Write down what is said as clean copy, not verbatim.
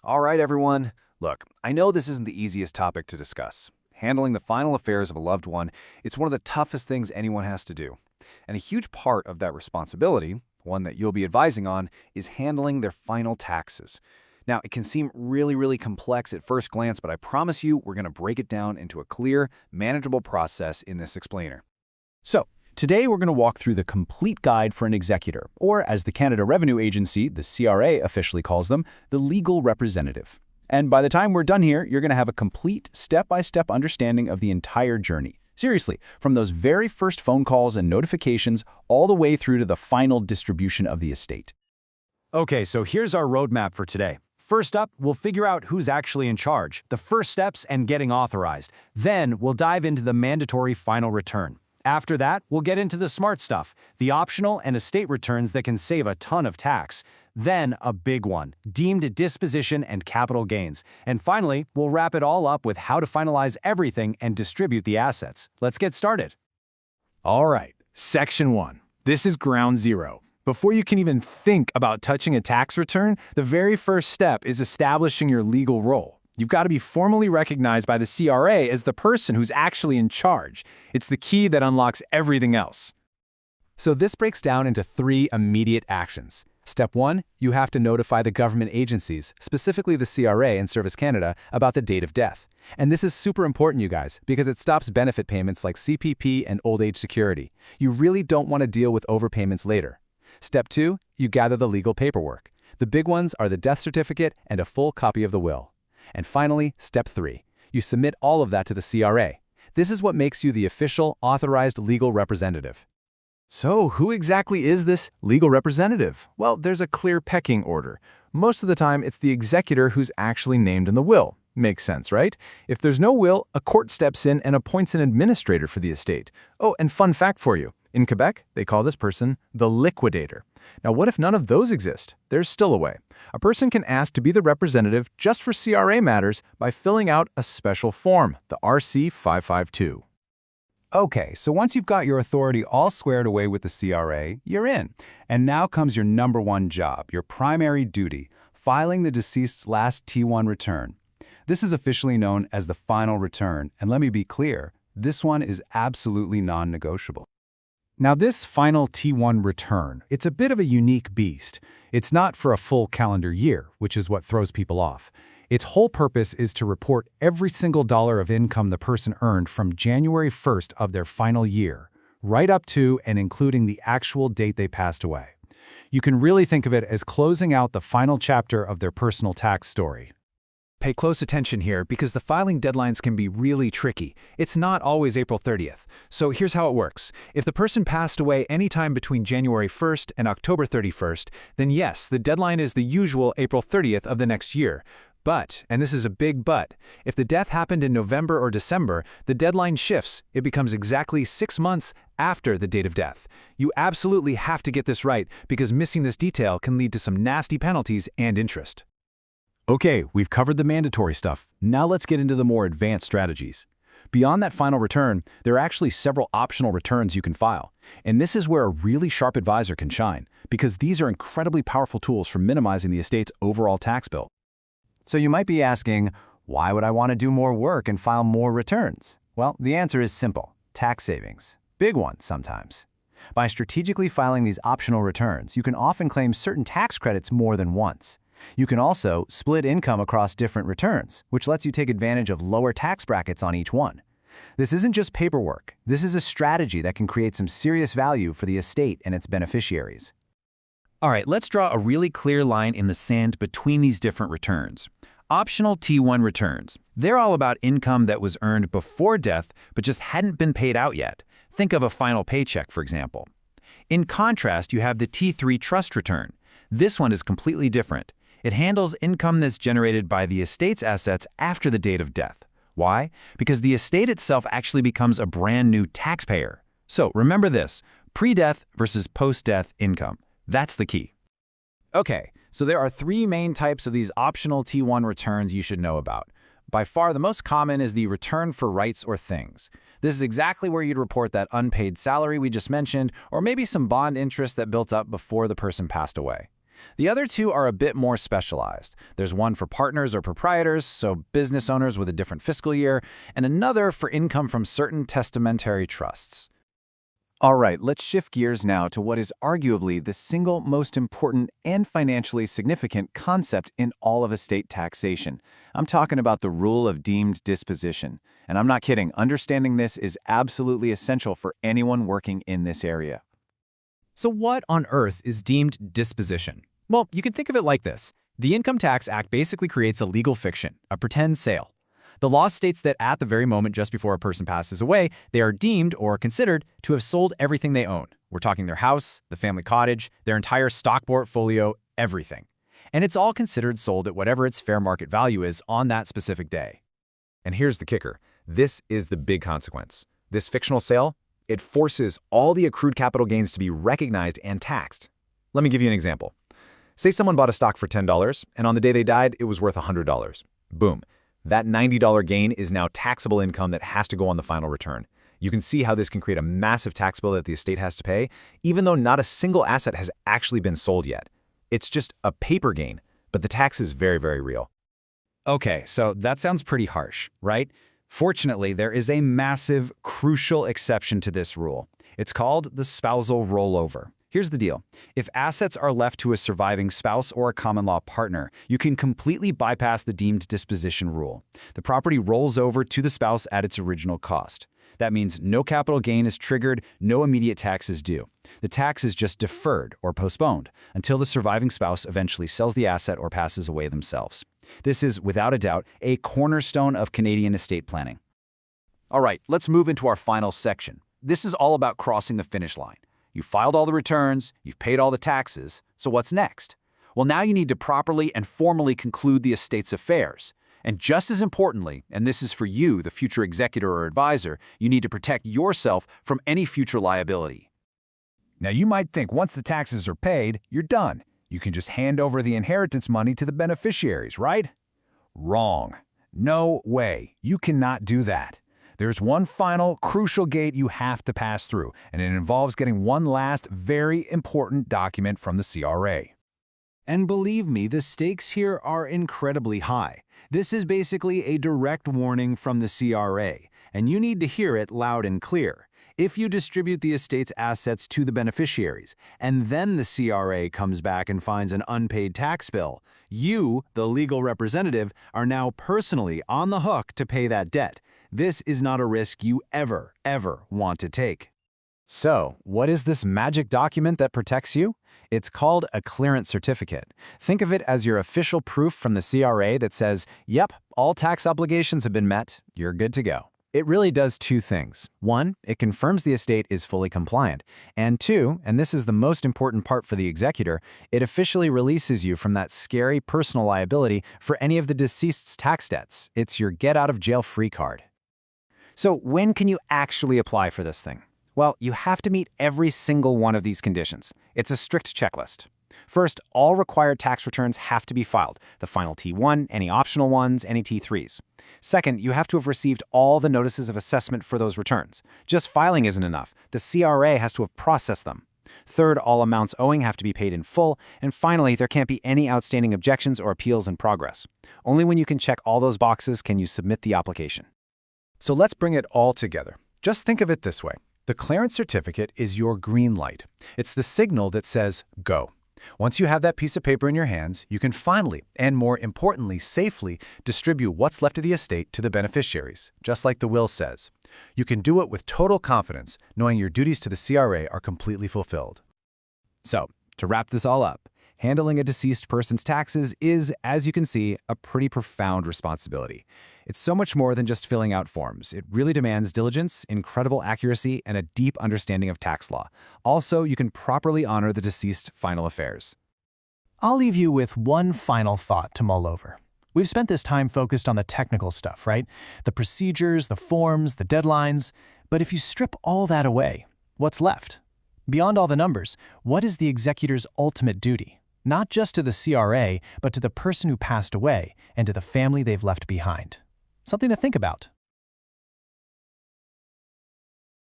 All right, everyone. Look, I know this isn't the easiest topic to discuss. Handling the final affairs of a loved one, it's one of the toughest things anyone has to do. And a huge part of that responsibility, one that you'll be advising on, is handling their final taxes. Now, it can seem really complex at first glance, but I promise you we're going to break it down into a clear, manageable process in this explainer. So, today we're going to walk through the complete guide for an executor, or as the Canada Revenue Agency, the CRA officially calls them, the legal representative. And by the time we're done here, you're going to have a complete step-by-step understanding of the entire journey. Seriously, from those very first phone calls and notifications all the way through to the final distribution of the estate. Okay, so here's our roadmap for today. First up, we'll figure out who's actually in charge, the first steps, and getting authorized. Then, we'll dive into the mandatory final return. After that, we'll get into the smart stuff, the optional and estate returns that can save a ton of tax. Then, a big one, deemed disposition and capital gains. And finally, we'll wrap it all up with how to finalize everything and distribute the assets. Let's get started. All right, Section 1. This is ground zero. Before you can even think about touching a tax return, the very first step is establishing your legal role. You've got to be formally recognized by the CRA as the person who's actually in charge. It's the key that unlocks everything else. So this breaks down into 3 immediate actions. Step 1, you have to notify the government agencies, specifically the CRA and Service Canada, about the date of death. And this is super important, you guys, because it stops benefit payments like CPP and old age security. You really don't want to deal with overpayments later. Step 2, you gather the legal paperwork. The big ones are the death certificate and a full copy of the will. And finally, Step 3, you submit all of that to the CRA. This is what makes you the official, authorized legal representative. So, who exactly is this legal representative? Well, there's a clear pecking order. Most of the time, it's the executor who's actually named in the will. Makes sense, right? If there's no will, a court steps in and appoints an administrator for the estate. Oh, and fun fact for you. In Quebec, they call this person the liquidator. Now, what if none of those exist? There's still a way. A person can ask to be the representative just for CRA matters by filling out a special form, the RC 552. Okay, so once you've got your authority all squared away with the CRA, you're in. And now comes your number 1 job, your primary duty, filing the deceased's last T1 return. This is officially known as the final return, and let me be clear, this one is absolutely non-negotiable. Now this final T1 return, it's a bit of a unique beast. It's not for a full calendar year, which is what throws people off. Its whole purpose is to report every single dollar of income the person earned from January 1st of their final year, right up to and including the actual date they passed away. You can really think of it as closing out the final chapter of their personal tax story. Pay close attention here because the filing deadlines can be really tricky. It's not always April 30th. So here's how it works. If the person passed away anytime between January 1st and October 31st, then yes, the deadline is the usual April 30th of the next year. But, and this is a big but, if the death happened in November or December, the deadline shifts. It becomes exactly 6 months after the date of death. You absolutely have to get this right because missing this detail can lead to some nasty penalties and interest. Okay, we've covered the mandatory stuff. Now let's get into the more advanced strategies. Beyond that final return, there are actually several optional returns you can file. And this is where a really sharp advisor can shine, because these are incredibly powerful tools for minimizing the estate's overall tax bill. So you might be asking, why would I want to do more work and file more returns? Well, the answer is simple. Tax savings. Big ones sometimes. By strategically filing these optional returns, you can often claim certain tax credits more than once. You can also split income across different returns, which lets you take advantage of lower tax brackets on each one. This isn't just paperwork. This is a strategy that can create some serious value for the estate and its beneficiaries. All right, let's draw a really clear line in the sand between these different returns. Optional T1 returns. They're all about income that was earned before death but just hadn't been paid out yet. Think of a final paycheck, for example. In contrast, you have the T3 trust return. This one is completely different. It handles income that's generated by the estate's assets after the date of death. Why? Because the estate itself actually becomes a brand new taxpayer. So remember this, pre-death versus post-death income. That's the key. Okay, so there are 3 main types of these optional T1 returns you should know about. By far, the most common is the return for rights or things. This is exactly where you'd report that unpaid salary we just mentioned, or maybe some bond interest that built up before the person passed away. The other two are a bit more specialized. There's one for partners or proprietors, so business owners with a different fiscal year, and another for income from certain testamentary trusts. All right, let's shift gears now to what is arguably the single most important and financially significant concept in all of estate taxation. I'm talking about the rule of deemed disposition. And I'm not kidding, understanding this is absolutely essential for anyone working in this area. So what on earth is deemed disposition? Well, you can think of it like this. The Income Tax Act basically creates a legal fiction, a pretend sale. The law states that at the very moment just before a person passes away, they are deemed or considered to have sold everything they own. We're talking their house, the family cottage, their entire stock portfolio, everything. And it's all considered sold at whatever its fair market value is on that specific day. And here's the kicker. This is the big consequence. This fictional sale, it forces all the accrued capital gains to be recognized and taxed. Let me give you an example. Say someone bought a stock for $10, and on the day they died, it was worth $100. Boom. That $90 gain is now taxable income that has to go on the final return. You can see how this can create a massive tax bill that the estate has to pay, even though not a single asset has actually been sold yet. It's just a paper gain, but the tax is very, very real. Okay, so that sounds pretty harsh, right? Fortunately, there is a massive, crucial exception to this rule. It's called the spousal rollover. Here's the deal. If assets are left to a surviving spouse or a common law partner, you can completely bypass the deemed disposition rule. The property rolls over to the spouse at its original cost. That means no capital gain is triggered, no immediate tax is due. The tax is just deferred or postponed until the surviving spouse eventually sells the asset or passes away themselves. This is, without a doubt, a cornerstone of Canadian estate planning. All right, let's move into our final section. This is all about crossing the finish line. You filed all the returns, you've paid all the taxes, so what's next? Well, now you need to properly and formally conclude the estate's affairs. And just as importantly, and this is for you, the future executor or advisor, you need to protect yourself from any future liability. Now, you might think once the taxes are paid, you're done. You can just hand over the inheritance money to the beneficiaries, right? Wrong. No way. You cannot do that. There's one final, crucial gate you have to pass through, and it involves getting one last, very important document from the CRA. And believe me, the stakes here are incredibly high. This is basically a direct warning from the CRA, and you need to hear it loud and clear. If you distribute the estate's assets to the beneficiaries, and then the CRA comes back and finds an unpaid tax bill, you, the legal representative, are now personally on the hook to pay that debt. This is not a risk you ever want to take. So, what is this magic document that protects you? It's called a clearance certificate. Think of it as your official proof from the CRA that says, yep, all tax obligations have been met, you're good to go. It really does two things. One, it confirms the estate is fully compliant. And two, and this is the most important part for the executor, it officially releases you from that scary personal liability for any of the deceased's tax debts. It's your get-out-of-jail-free card. So when can you actually apply for this thing? Well, you have to meet every single one of these conditions. It's a strict checklist. First, all required tax returns have to be filed, the final T1, any optional ones, any T3s. Second, you have to have received all the notices of assessment for those returns. Just filing isn't enough. The CRA has to have processed them. Third, all amounts owing have to be paid in full. And finally, there can't be any outstanding objections or appeals in progress. Only when you can check all those boxes can you submit the application. So let's bring it all together. Just think of it this way. The clearance certificate is your green light. It's the signal that says, go. Once you have that piece of paper in your hands, you can finally, and more importantly, safely, distribute what's left of the estate to the beneficiaries, just like the will says. You can do it with total confidence, knowing your duties to the CRA are completely fulfilled. So, to wrap this all up, handling a deceased person's taxes is, as you can see, a pretty profound responsibility. It's so much more than just filling out forms. It really demands diligence, incredible accuracy, and a deep understanding of tax law. Also, you can properly honor the deceased's final affairs. I'll leave you with one final thought to mull over. We've spent this time focused on the technical stuff, right? The procedures, the forms, the deadlines. But if you strip all that away, what's left? Beyond all the numbers, what is the executor's ultimate duty? Not just to the CRA, but to the person who passed away and to the family they've left behind. Something to think about.